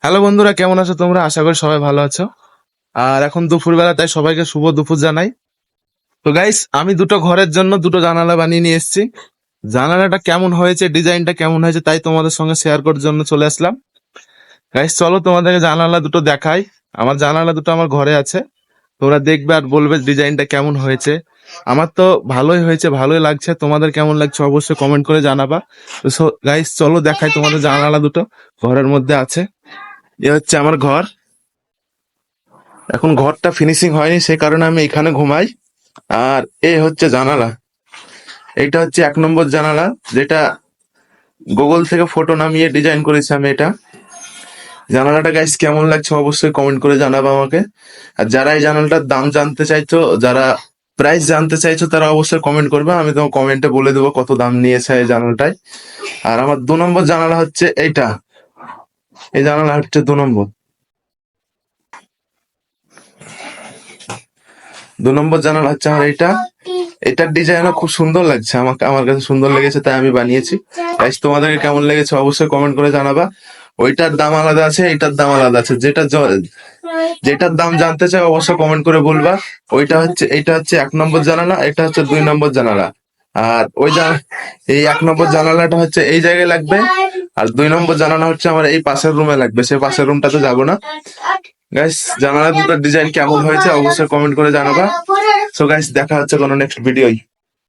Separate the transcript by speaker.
Speaker 1: Hello বন্ধুরা, কেমন আছো তোমরা? আশা করি সবাই ভালো আছো। আর এখন দুপুরবেলা, তাই সবাইকে শুভ দুপুর জানাই। তো গাইস, আমি দুটো ঘরের জন্য দুটো জানালা বানিয়ে নিয়ে এসেছি। জানালাটা কেমন হয়েছে, ডিজাইনটা কেমন হয়েছে, তাই তোমাদের সঙ্গে শেয়ার করার জন্য চলে আসলাম। গাইস, চলো তোমাদেরকে জানালা দুটো দেখাই। আমার জানালা দুটো আমার ঘরে আছে। তোমরা দেখবে আর বলবে ডিজাইনটা কেমন হয়েছে। আমার তো ভালোই হয়েছে, ভালোই লাগছে। তোমাদের কেমন লাগছে অবশ্যই কমেন্ট করে জানাবা। তো গাইস, চলো দেখাই তোমাদের জানালা দুটো ঘরের মধ্যে আছে। এ হচ্ছে আমার ঘর। এখন ঘরটা ফিনিশিং হয়নি, সে কারণে আমি এখানে ঘুমাই। আর এ হচ্ছে জানালা। এইটা হচ্ছে 1 নম্বর জানালা, যেটা গুগল থেকে ফটো নামিয়ে ডিজাইন করেছি আমি এটা। জানালাটা গাইস কেমন লাগছে অবশ্যই কমেন্ট করে জানাবো আমাকে। আর যারা এই জানালাটার দাম জানতে চাইছো, যারা প্রাইস জানতে চাইছো, তারা অবশ্যই কমেন্ট করবে। আমি তোমার কমেন্টে বলে দেবো কত দাম নিয়েছে এই জানালাটায়। আর আমার 2 নম্বর জানালা হচ্ছে এইটা। এই জানালা হচ্ছে 2 নম্বর। 2 নম্বর জানালা হচ্ছে আমার এইটা। এটার ডিজাইনও খুব সুন্দর লাগছে, আমাকে আমার কাছে সুন্দর লেগেছে, তাই আমি বানিয়েছি। গাইস, তোমাদেরকে কেমন লেগেছে অবশ্যই কমেন্ট করে জানাবা। ওইটার দাম আলাদা আছে, এইটার দাম আলাদা আছে। যেটার দাম জানতে চাই অবশ্যই কমেন্ট করে বলবা। এইটা হচ্ছে 1 নম্বর জানালা, এটা হচ্ছে 2 নম্বর জানালা। আর এই 1 নম্বর জানালাটা হচ্ছে এই জায়গায় লাগবে। আর 2 নম্বর জানালা হচ্ছে আমার এই পাশের রুমে লাগবে, সে পাশের রুমটাতে যাবো না। গাইস, জানালা দুটোর ডিজাইন কেমন হয়েছে অবশ্যই কমেন্ট করে জানাবা। সো গাইস, দেখা হচ্ছে কোনো নেক্সট ভিডিওই।